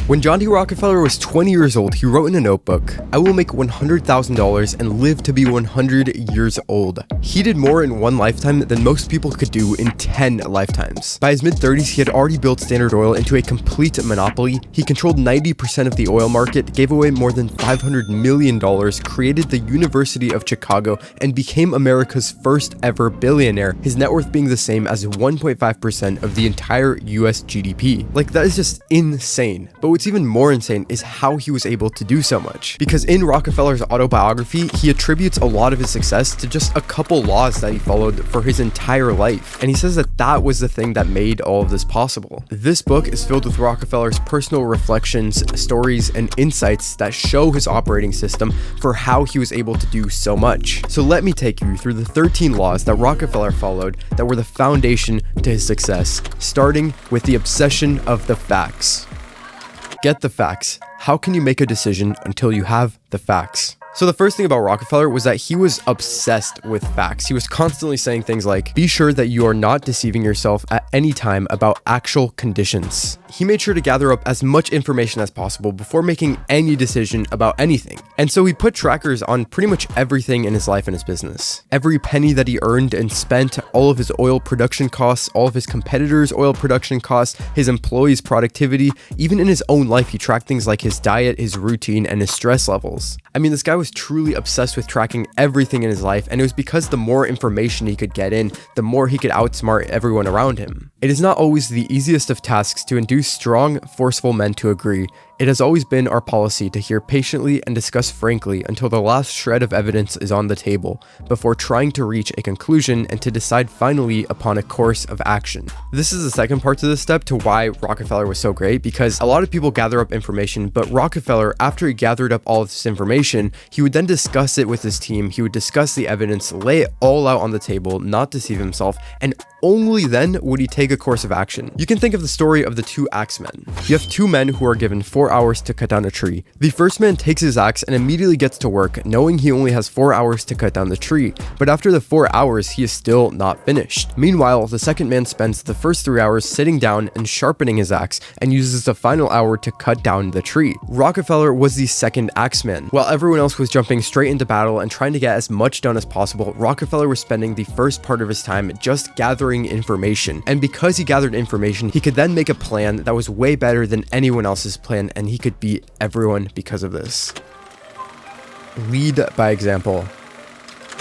When John D. Rockefeller was 20 years old, he wrote in a notebook, "I will make $100,000 and live to be 100 years old." He did more in one lifetime than most people could do in 10 lifetimes. By his mid-30s, he had already built Standard Oil into a complete monopoly. He controlled 90% of the oil market, gave away more than $500 million, created the University of Chicago, and became America's first ever billionaire, his net worth being the same as 1.5% of the entire US GDP. Like, that is just insane. But what's even more insane is how he was able to do so much. Because in Rockefeller's autobiography, he attributes a lot of his success to just a couple laws that he followed for his entire life. And he says that that was the thing that made all of this possible. This book is filled with Rockefeller's personal reflections, stories, and insights that show his operating system for how he was able to do so much. So let me take you through the 13 laws that Rockefeller followed that were the foundation to his success, starting with the obsession of the facts. Get the facts. How can you make a decision until you have the facts? So the first thing about Rockefeller was that he was obsessed with facts. He was constantly saying things like, be sure that you are not deceiving yourself at any time about actual conditions. He made sure to gather up as much information as possible before making any decision about anything. And so he put trackers on pretty much everything in his life and his business. Every penny that he earned and spent, all of his oil production costs, all of his competitors' oil production costs, his employees' productivity, even in his own life, he tracked things like his diet, his routine, and his stress levels. I mean, this guy was truly obsessed with tracking everything in his life, and it was because the more information he could get in, the more he could outsmart everyone around him. It is not always the easiest of tasks to induce strong, forceful men to agree. It has always been our policy to hear patiently and discuss frankly until the last shred of evidence is on the table, before trying to reach a conclusion and to decide finally upon a course of action. This is the second part to this step to why Rockefeller was so great, because a lot of people gather up information, but Rockefeller, after he gathered up all of this information, he would then discuss it with his team. He would discuss the evidence, lay it all out on the table, not deceive himself, and only then would he take a course of action. You can think of the story of the two axemen. You have two men who are given 4 hours to cut down a tree. The first man takes his axe and immediately gets to work, knowing he only has 4 hours to cut down the tree, but after the 4 hours, he is still not finished. Meanwhile, the second man spends the first 3 hours sitting down and sharpening his axe and uses the final hour to cut down the tree. Rockefeller was the second axeman. While everyone else was jumping straight into battle and trying to get as much done as possible, Rockefeller was spending the first part of his time just gathering information. And because he gathered information, he could then make a plan that was way better than anyone else's plan, and he could beat everyone because of this. Lead by example.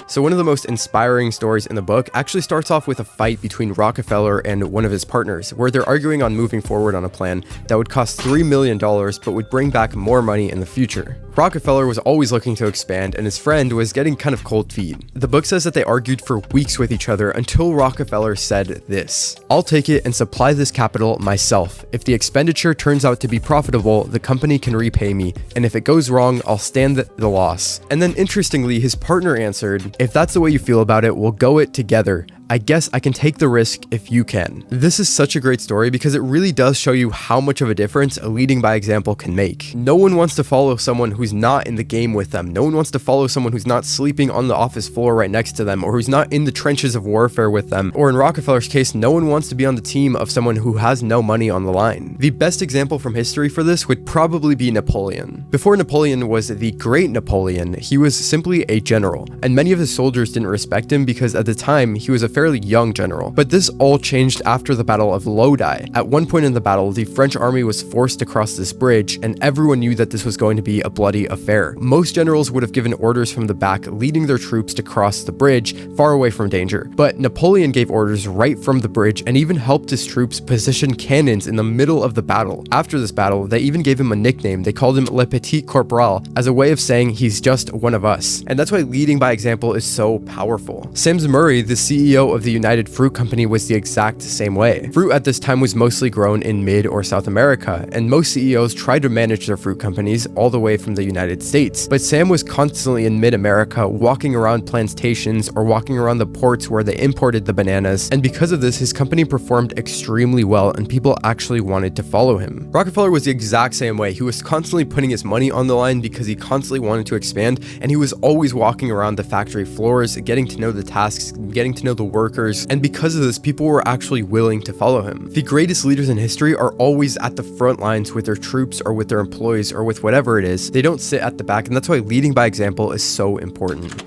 So one of the most inspiring stories in the book actually starts off with a fight between Rockefeller and one of his partners, where they're arguing on moving forward on a plan that would cost $3 million but would bring back more money in the future. Rockefeller was always looking to expand, and his friend was getting kind of cold feet. The book says that they argued for weeks with each other until Rockefeller said this: "I'll take it and supply this capital myself. If the expenditure turns out to be profitable, the company can repay me, and if it goes wrong, I'll stand the loss." And then interestingly, his partner answered, "If that's the way you feel about it, we'll go it together. I guess I can take the risk if you can." This is such a great story because it really does show you how much of a difference a leading by example can make. No one wants to follow someone who's not in the game with them. No one wants to follow someone who's not sleeping on the office floor right next to them, or who's not in the trenches of warfare with them. Or in Rockefeller's case, no one wants to be on the team of someone who has no money on the line. The best example from history for this would probably be Napoleon. Before Napoleon was the Great Napoleon, he was simply a general, and many of his soldiers didn't respect him because at the time he was a fairly young general. But this all changed after the Battle of Lodi. At one point in the battle, the French army was forced to cross this bridge, and everyone knew that this was going to be a bloody affair. Most generals would have given orders from the back, leading their troops to cross the bridge far away from danger. But Napoleon gave orders right from the bridge and even helped his troops position cannons in the middle of the battle. After this battle, they even gave him a nickname. They called him Le Petit Corporal as a way of saying he's just one of us. And that's why leading by example is so powerful. Sam's Murray, the CEO of the United Fruit Company, was the exact same way. Fruit at this time was mostly grown in Mid or South America, and most CEOs tried to manage their fruit companies all the way from the United States. But Sam was constantly in Mid-America, walking around plantations or walking around the ports where they imported the bananas, and because of this, his company performed extremely well and people actually wanted to follow him. Rockefeller was the exact same way. He was constantly putting his money on the line because he constantly wanted to expand, and he was always walking around the factory floors, getting to know the tasks, getting to know the workers, and because of this, people were actually willing to follow him. The greatest leaders in history are always at the front lines with their troops or with their employees or with whatever it is. They don't sit at the back, and that's why leading by example is so important.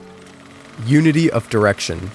Unity of direction.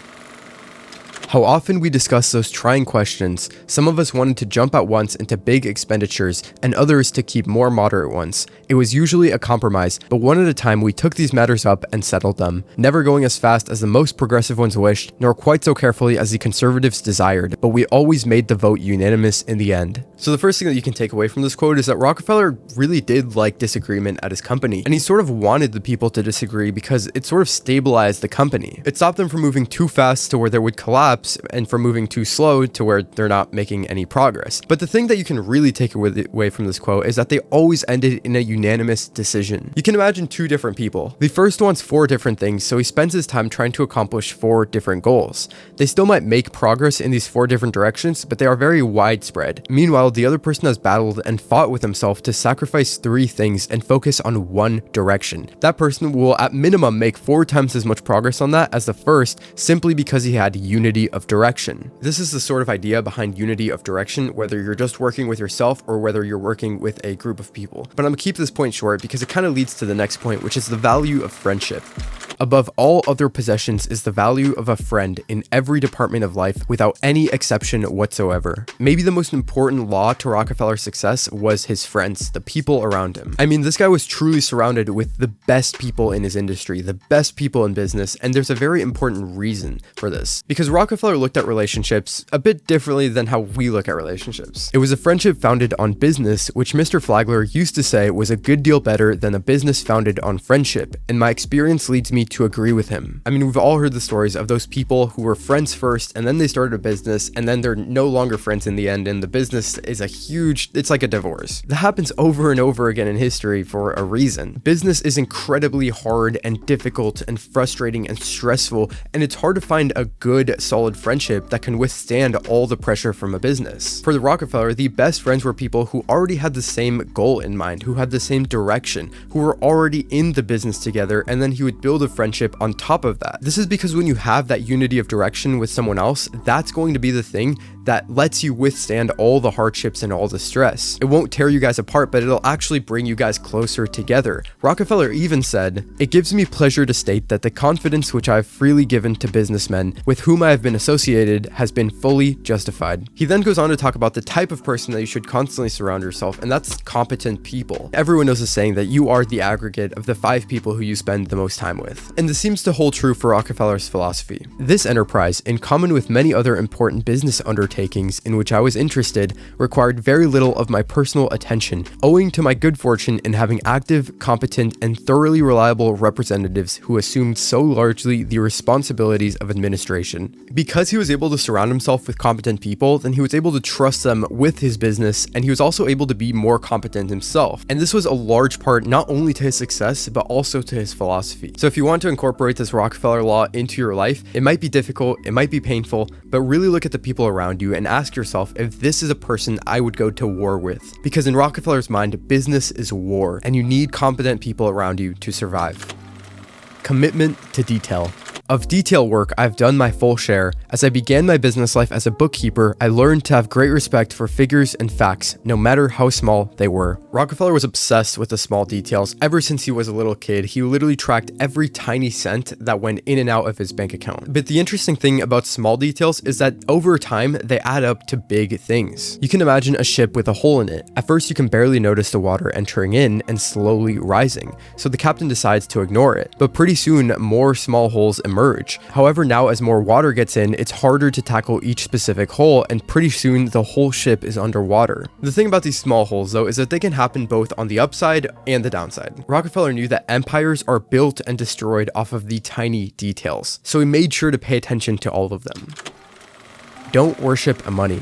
How often we discuss those trying questions. Some of us wanted to jump at once into big expenditures, and others to keep more moderate ones. It was usually a compromise, but one at a time we took these matters up and settled them, never going as fast as the most progressive ones wished, nor quite so carefully as the conservatives desired, but we always made the vote unanimous in the end. So the first thing that you can take away from this quote is that Rockefeller really did like disagreement at his company, and he sort of wanted the people to disagree because it sort of stabilized the company. It stopped them from moving too fast to where they would collapse, and from moving too slow to where they're not making any progress. But the thing that you can really take away from this quote is that they always ended in a unanimous decision. You can imagine two different people. The first wants 4 different things, so he spends his time trying to accomplish 4 different goals. They still might make progress in these 4 different directions, but they are very widespread. Meanwhile, the other person has battled and fought with himself to sacrifice 3 things and focus on 1 direction. That person will at minimum make 4 times as much progress on that as the first, simply because he had unity of direction. This is the sort of idea behind unity of direction, whether you're just working with yourself or whether you're working with a group of people. But I'm gonna keep this point short because it kind of leads to the next point, which is the value of friendship. Above all other possessions is the value of a friend in every department of life without any exception whatsoever. Maybe the most important law to Rockefeller's success was his friends, the people around him. I mean, this guy was truly surrounded with the best people in his industry, the best people in business, and there's a very important reason for this. Because Rockefeller looked at relationships a bit differently than how we look at relationships. It was a friendship founded on business, which Mr. Flagler used to say was a good deal better than a business founded on friendship, and my experience leads me to agree with him. I mean, we've all heard the stories of those people who were friends first, and then they started a business, and then they're no longer friends in the end, and the business is it's like a divorce. That happens over and over again in history for a reason. Business is incredibly hard and difficult and frustrating and stressful, and it's hard to find a good, solid friendship that can withstand all the pressure from a business. For the Rockefeller, the best friends were people who already had the same goal in mind, who had the same direction, who were already in the business together, and then he would build a friendship on top of that. This is because when you have that unity of direction with someone else, that's going to be the thing that lets you withstand all the hardships and all the stress. It won't tear you guys apart, but it'll actually bring you guys closer together. Rockefeller even said, "It gives me pleasure to state that the confidence which I have freely given to businessmen with whom I have been associated has been fully justified." He then goes on to talk about the type of person that you should constantly surround yourself, and that's competent people. Everyone knows the saying that you are the aggregate of the 5 people who you spend the most time with. And this seems to hold true for Rockefeller's philosophy. This enterprise, in common with many other important business undertakings in which I was interested, required very little of my personal attention, owing to my good fortune in having active, competent, and thoroughly reliable representatives who assumed so largely the responsibilities of administration. Because he was able to surround himself with competent people, then he was able to trust them with his business, and he was also able to be more competent himself. And this was a large part not only to his success, but also to his philosophy. So if you want to incorporate this Rockefeller law into your life, it might be difficult, it might be painful, but really look at the people around you and ask yourself if this is a person I would go to war with. Because in Rockefeller's mind, business is war, and you need competent people around you to survive. Commitment to detail. Of detail work, I've done my full share. As I began my business life as a bookkeeper, I learned to have great respect for figures and facts, no matter how small they were. Rockefeller was obsessed with the small details. Ever since he was a little kid, he literally tracked every tiny cent that went in and out of his bank account. But the interesting thing about small details is that over time, they add up to big things. You can imagine a ship with a hole in it. At first, you can barely notice the water entering in and slowly rising, so the captain decides to ignore it. But pretty soon, more small holes emerge. However, now as more water gets in, it's harder to tackle each specific hole, and pretty soon the whole ship is underwater. The thing about these small holes though is that they can happen both on the upside and the downside. Rockefeller knew that empires are built and destroyed off of the tiny details, so he made sure to pay attention to all of them. Don't worship money.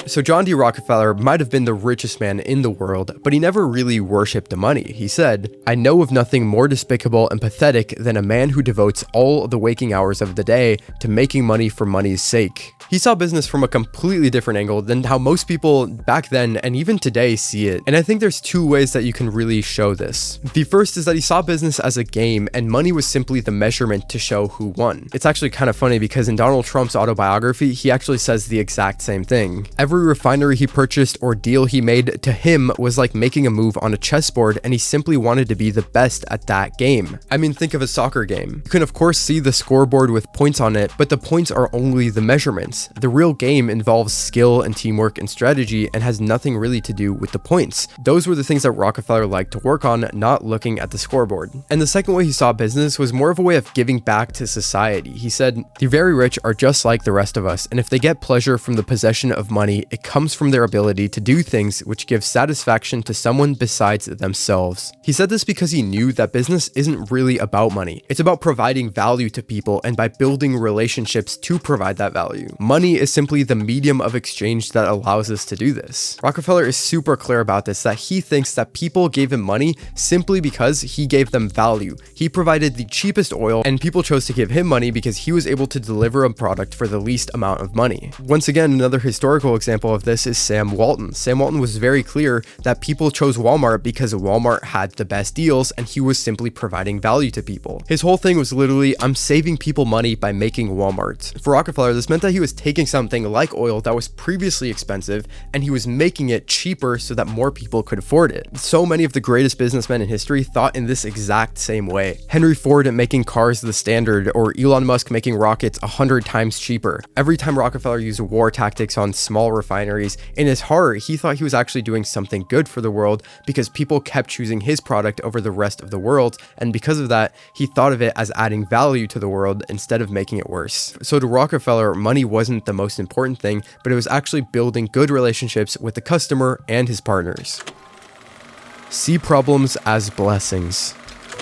So John D. Rockefeller might have been the richest man in the world, but he never really worshipped the money. He said, "I know of nothing more despicable and pathetic than a man who devotes all the waking hours of the day to making money for money's sake." He saw business from a completely different angle than how most people back then and even today see it. And I think there's two ways that you can really show this. The first is that he saw business as a game and money was simply the measurement to show who won. It's actually kind of funny because in Donald Trump's autobiography, he actually says the exact same thing. Every refinery he purchased or deal he made to him was like making a move on a chessboard, and he simply wanted to be the best at that game. I mean, think of a soccer game. You can of course see the scoreboard with points on it, but the points are only the measurements. The real game involves skill and teamwork and strategy and has nothing really to do with the points. Those were the things that Rockefeller liked to work on, not looking at the scoreboard. And the second way he saw business was more of a way of giving back to society. He said, "The very rich are just like the rest of us, and if they get pleasure from the possession of money, it comes from their ability to do things which give satisfaction to someone besides themselves." He said this because he knew that business isn't really about money. It's about providing value to people and by building relationships to provide that value. Money is simply the medium of exchange that allows us to do this. Rockefeller is super clear about this, that he thinks that people gave him money simply because he gave them value. He provided the cheapest oil and people chose to give him money because he was able to deliver a product for the least amount of money. Once again, another historical example of this is Sam Walton. Sam Walton was very clear that people chose Walmart because Walmart had the best deals and he was simply providing value to people. His whole thing was literally, "I'm saving people money by making Walmart." For Rockefeller, this meant that he was taking something like oil that was previously expensive and he was making it cheaper so that more people could afford it. So many of the greatest businessmen in history thought in this exact same way. Henry Ford making cars the standard, or Elon Musk making rockets 100 times cheaper. Every time Rockefeller used war tactics on small refineries, in his heart, he thought he was actually doing something good for the world because people kept choosing his product over the rest of the world, and because of that, he thought of it as adding value to the world instead of making it worse. So to Rockefeller, money wasn't the most important thing, but it was actually building good relationships with the customer and his partners. See problems as blessings.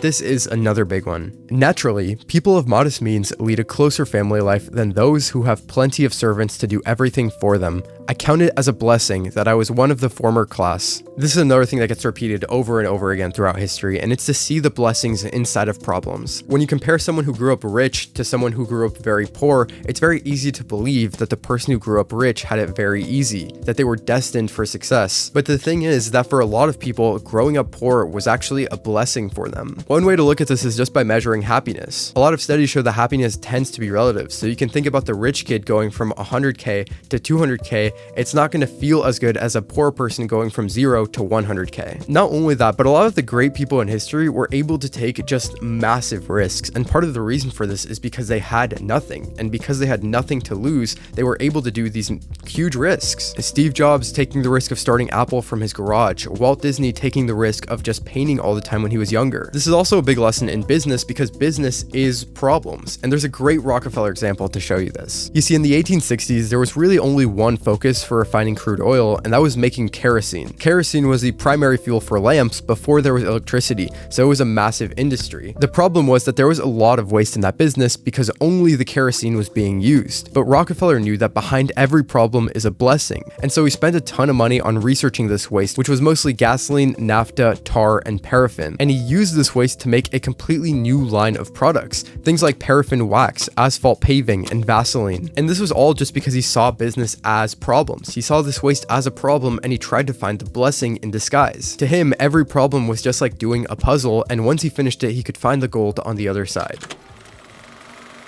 This is another big one. Naturally, people of modest means lead a closer family life than those who have plenty of servants to do everything for them. I count it as a blessing that I was one of the former class. This is another thing that gets repeated over and over again throughout history, and it's to see the blessings inside of problems. When you compare someone who grew up rich to someone who grew up very poor, it's very easy to believe that the person who grew up rich had it very easy, that they were destined for success. But the thing is that for a lot of people, growing up poor was actually a blessing for them. One way to look at this is just by measuring happiness. A lot of studies show that happiness tends to be relative, so you can think about the rich kid going from 100K to 200K, it's not going to feel as good as a poor person going from 0 to 100K. Not only that, but a lot of the great people in history were able to take just massive risks, and part of the reason for this is because they had nothing, and because they had nothing to lose, they were able to do these huge risks. Steve Jobs taking the risk of starting Apple from his garage, Walt Disney taking the risk of just painting all the time when he was younger. This is also a big lesson in business because business is problems, and there's a great Rockefeller example to show you this. You see, in the 1860s, there was really only one focus for refining crude oil, and that was making kerosene. Kerosene was the primary fuel for lamps before there was electricity, so it was a massive industry. The problem was that there was a lot of waste in that business because only the kerosene was being used. But Rockefeller knew that behind every problem is a blessing, and so he spent a ton of money on researching this waste, which was mostly gasoline, naphtha, tar, and paraffin, and he used this waste to make a completely new line of products, things like paraffin wax, asphalt paving, and Vaseline. And this was all just because he saw business as problems. He saw this waste as a problem and he tried to find the blessing in disguise. To him, every problem was just like doing a puzzle, and once he finished it, he could find the gold on the other side.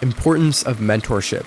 Importance of mentorship.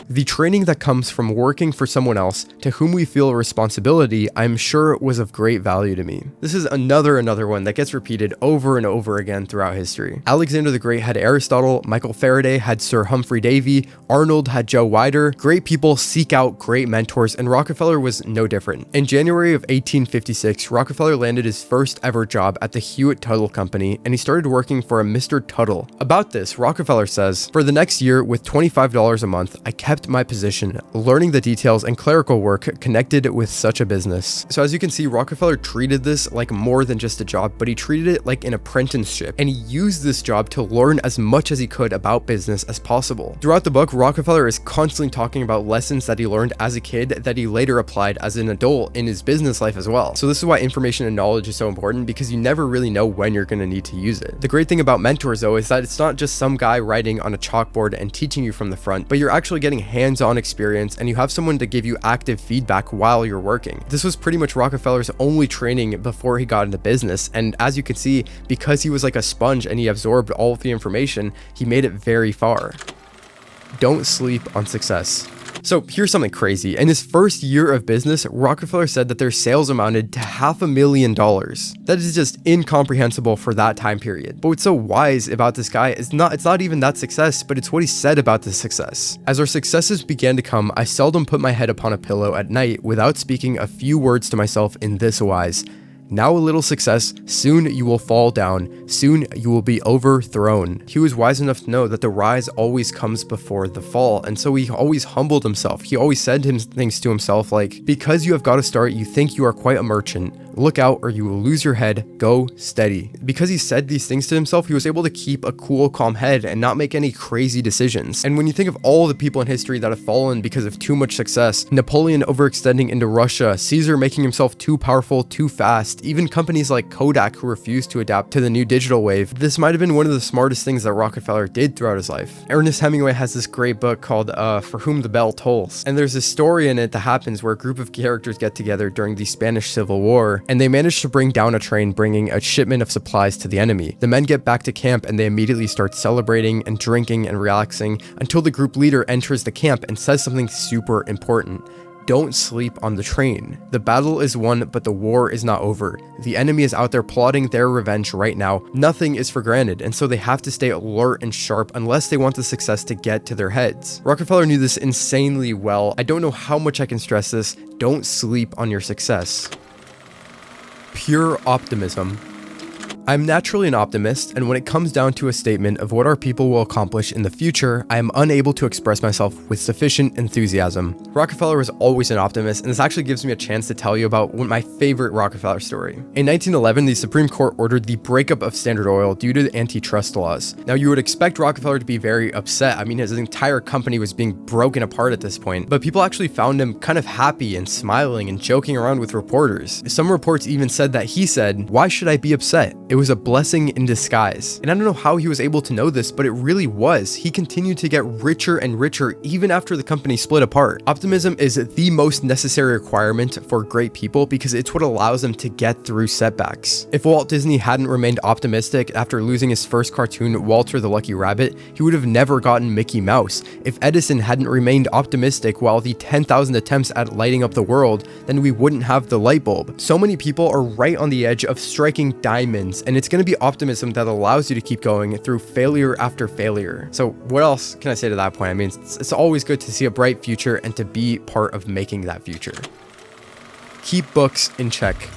The training that comes from working for someone else to whom we feel a responsibility, I'm sure was of great value to me. This is another one that gets repeated over and over again throughout history. Alexander the Great had Aristotle, Michael Faraday had Sir Humphrey Davy, Arnold had Joe Weider. Great people seek out great mentors, and Rockefeller was no different. In January of 1856, Rockefeller landed his first ever job at the Hewitt-Tuttle Company, and he started working for a Mr. Tuttle. About this, Rockefeller says, "For the next year, with $25 a month, I kept kept my position, learning the details and clerical work connected with such a business. So as you can see, Rockefeller treated this like more than just a job, but he treated it like an apprenticeship, and he used this job to learn as much as he could about business as possible. Throughout the book, Rockefeller is constantly talking about lessons that he learned as a kid that he later applied as an adult in his business life as well. So this is why information and knowledge is so important, because you never really know when you're going to need to use it. The great thing about mentors though is that it's not just some guy writing on a chalkboard and teaching you from the front, but you're actually getting hands-on experience, and you have someone to give you active feedback while you're working. This was pretty much Rockefeller's only training before he got into business, and as you can see, because he was like a sponge and he absorbed all of the information, he made it very far. Don't sleep on success. So here's something crazy. In his first year of business, Rockefeller said that their sales amounted to $500,000. That is just incomprehensible for that time period. But what's so wise about this guy is it's not even that success, but it's what he said about the success. As our successes began to come, I seldom put my head upon a pillow at night without speaking a few words to myself in this wise: now a little success, soon you will fall down, soon you will be overthrown. He was wise enough to know that the rise always comes before the fall, and so he always humbled himself. He always said things to himself like, because you have got to start, you think you are quite a merchant. Look out or you will lose your head, go steady. Because he said these things to himself, he was able to keep a cool, calm head and not make any crazy decisions. And when you think of all the people in history that have fallen because of too much success, Napoleon overextending into Russia, Caesar making himself too powerful, too fast, even companies like Kodak who refused to adapt to the new digital wave, this might have been one of the smartest things that Rockefeller did throughout his life. Ernest Hemingway has this great book called For Whom the Bell Tolls, and there's a story in it that happens where a group of characters get together during the Spanish Civil War, and they manage to bring down a train bringing a shipment of supplies to the enemy. The men get back to camp and they immediately start celebrating and drinking and relaxing until the group leader enters the camp and says something super important. Don't sleep on the train. The battle is won, but the war is not over. The enemy is out there plotting their revenge right now. Nothing is for granted, and so they have to stay alert and sharp unless they want the success to get to their heads. Rockefeller knew this insanely well. I don't know how much I can stress this. Don't sleep on your success. Pure optimism. I'm naturally an optimist, and when it comes down to a statement of what our people will accomplish in the future, I am unable to express myself with sufficient enthusiasm. Rockefeller was always an optimist, and this actually gives me a chance to tell you about my favorite Rockefeller story. In 1911, the Supreme Court ordered the breakup of Standard Oil due to the antitrust laws. Now, you would expect Rockefeller to be very upset. I mean, his entire company was being broken apart at this point, but people actually found him kind of happy and smiling and joking around with reporters. Some reports even said that he said, "Why should I be upset? It was a blessing in disguise." And I don't know how he was able to know this, but it really was. He continued to get richer and richer even after the company split apart. Optimism is the most necessary requirement for great people because it's what allows them to get through setbacks. If Walt Disney hadn't remained optimistic after losing his first cartoon, Walter the Lucky Rabbit, he would have never gotten Mickey Mouse. If Edison hadn't remained optimistic while the 10,000 attempts at lighting up the world, then we wouldn't have the light bulb. So many people are right on the edge of striking diamonds, and it's going to be optimism that allows you to keep going through failure after failure. So what else can I say to that point? I mean, it's always good to see a bright future and to be part of making that future. Keep books in check.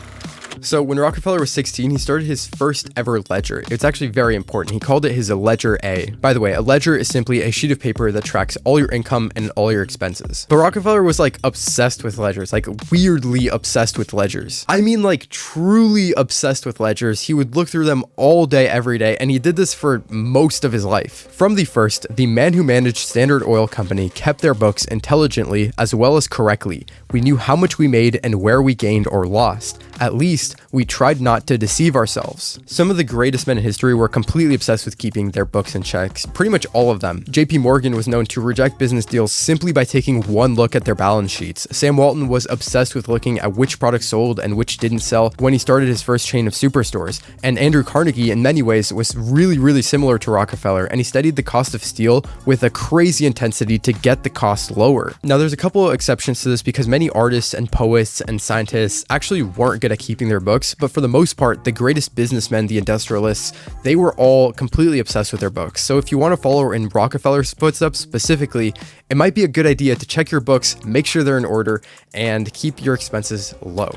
So when Rockefeller was 16, he started his first ever ledger. It's actually very important. He called it his Ledger A. By the way, a ledger is simply a sheet of paper that tracks all your income and all your expenses. But Rockefeller was like obsessed with ledgers, like weirdly obsessed with ledgers. I mean, like truly obsessed with ledgers. He would look through them all day, every day, and he did this for most of his life. From the first, the man who managed Standard Oil Company kept their books intelligently as well as correctly. We knew how much we made and where we gained or lost. At least, we tried not to deceive ourselves. Some of the greatest men in history were completely obsessed with keeping their books in checks, pretty much all of them. JP Morgan was known to reject business deals simply by taking one look at their balance sheets. Sam Walton was obsessed with looking at which products sold and which didn't sell when he started his first chain of superstores. And Andrew Carnegie, in many ways, was really similar to Rockefeller, and he studied the cost of steel with a crazy intensity to get the cost lower. Now, there's a couple of exceptions to this because many artists and poets and scientists actually weren't good at keeping their books, but for the most part, the greatest businessmen, the industrialists, they were all completely obsessed with their books. So if you want to follow in Rockefeller's footsteps specifically, it might be a good idea to check your books, make sure they're in order, and keep your expenses low.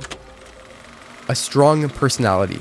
A strong personality.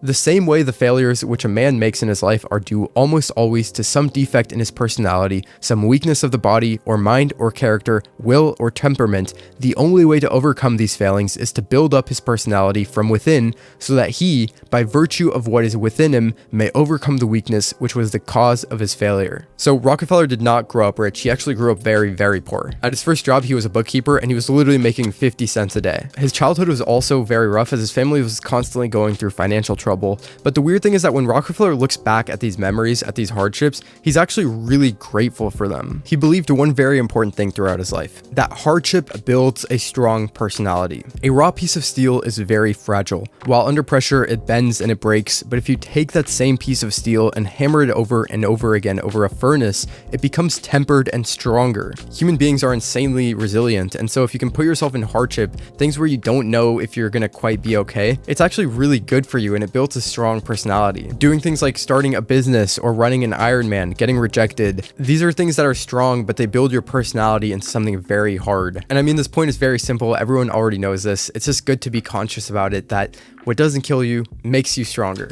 The same way the failures which a man makes in his life are due almost always to some defect in his personality, some weakness of the body or mind or character, will or temperament, the only way to overcome these failings is to build up his personality from within so that he, by virtue of what is within him, may overcome the weakness which was the cause of his failure. So Rockefeller did not grow up rich. He actually grew up very, very poor. At his first job, he was a bookkeeper and he was literally making 50 cents a day. His childhood was also very rough as his family was constantly going through financial trouble. But the weird thing is that when Rockefeller looks back at these memories, at these hardships, he's actually really grateful for them. He believed one very important thing throughout his life, that hardship builds a strong personality. A raw piece of steel is very fragile. While under pressure, it bends and it breaks, but if you take that same piece of steel and hammer it over and over again over a furnace, it becomes tempered and stronger. Human beings are insanely resilient, and so if you can put yourself in hardship, things where you don't know if you're gonna quite be okay, it's actually really good for you and it builds a strong personality. Doing things like starting a business or running an Ironman, getting rejected, these are things that are strong, but they build your personality into something very hard. And I mean, this point is very simple. Everyone already knows this. It's just good to be conscious about it, that what doesn't kill you makes you stronger.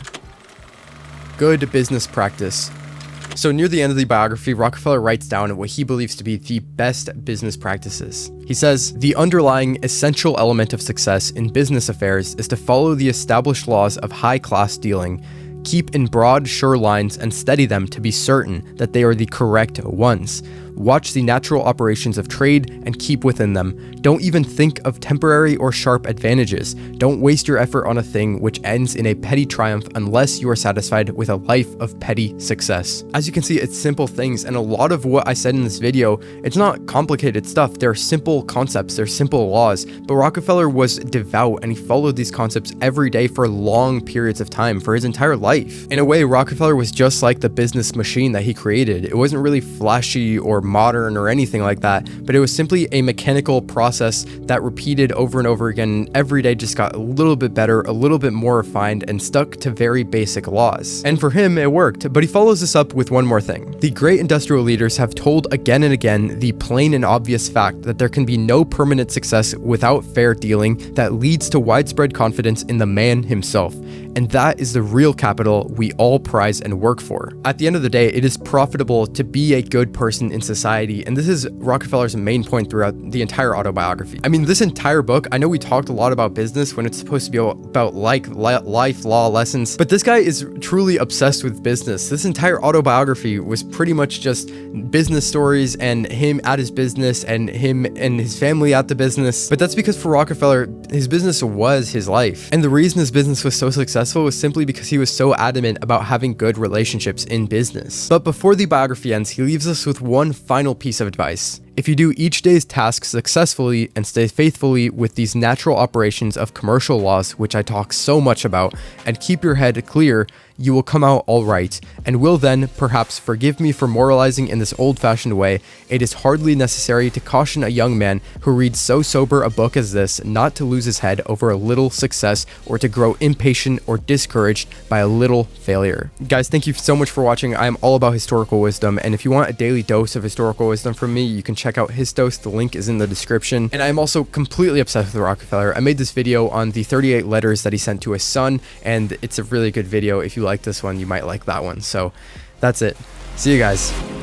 Good business practice. So near the end of the biography, Rockefeller writes down what he believes to be the best business practices. He says, the underlying essential element of success in business affairs is to follow the established laws of high-class dealing, keep in broad, sure lines, and study them to be certain that they are the correct ones. Watch the natural operations of trade and keep within them. Don't even think of temporary or sharp advantages. Don't waste your effort on a thing which ends in a petty triumph unless you are satisfied with a life of petty success. As you can see, it's simple things, and a lot of what I said in this video, it's not complicated stuff. They're simple concepts, they're simple laws, but Rockefeller was devout and he followed these concepts every day for long periods of time, for his entire life. In a way, Rockefeller was just like the business machine that he created. It wasn't really flashy or modern or anything like that, but it was simply a mechanical process that repeated over and over again. Every day just got a little bit better, a little bit more refined, and stuck to very basic laws. And for him, it worked, but he follows this up with one more thing. The great industrial leaders have told again and again the plain and obvious fact that there can be no permanent success without fair dealing that leads to widespread confidence in the man himself. And that is the real capital we all prize and work for. At the end of the day, it is profitable to be a good person in society, and this is Rockefeller's main point throughout the entire autobiography. I mean, this entire book, I know we talked a lot about business when it's supposed to be about life law lessons, but this guy is truly obsessed with business. This entire autobiography was pretty much just business stories and him at his business and him and his family at the business. But that's because for Rockefeller, his business was his life. And the reason his business was so successful was simply because he was so adamant about having good relationships in business. But before the biography ends, he leaves us with one final piece of advice. If you do each day's tasks successfully and stay faithfully with these natural operations of commercial laws, which I talk so much about, and keep your head clear, you will come out all right, and will then, perhaps, forgive me for moralizing in this old-fashioned way. It is hardly necessary to caution a young man who reads so sober a book as this not to lose his head over a little success or to grow impatient or discouraged by a little failure. Guys, thank you so much for watching. I am all about historical wisdom, and if you want a daily dose of historical wisdom from me, you can check out his dose. The link is in the description. And I'm also completely obsessed with Rockefeller. I made this video on the 38 letters that he sent to his son, and it's a really good video. If you like this one, you might like that one. So that's it. See you guys.